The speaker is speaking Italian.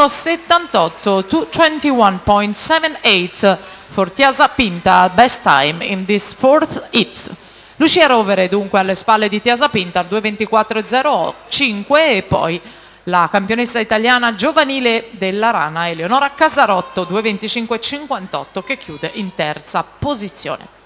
21.78 to 21.78 for Tiasa Pinta, best time in this fourth hit. Lucia Rovere dunque alle spalle di Tiasa Pinta, 2.24.05, e poi la campionessa italiana giovanile della Rana, Eleonora Casarotto, 2.25.58, che chiude in terza posizione.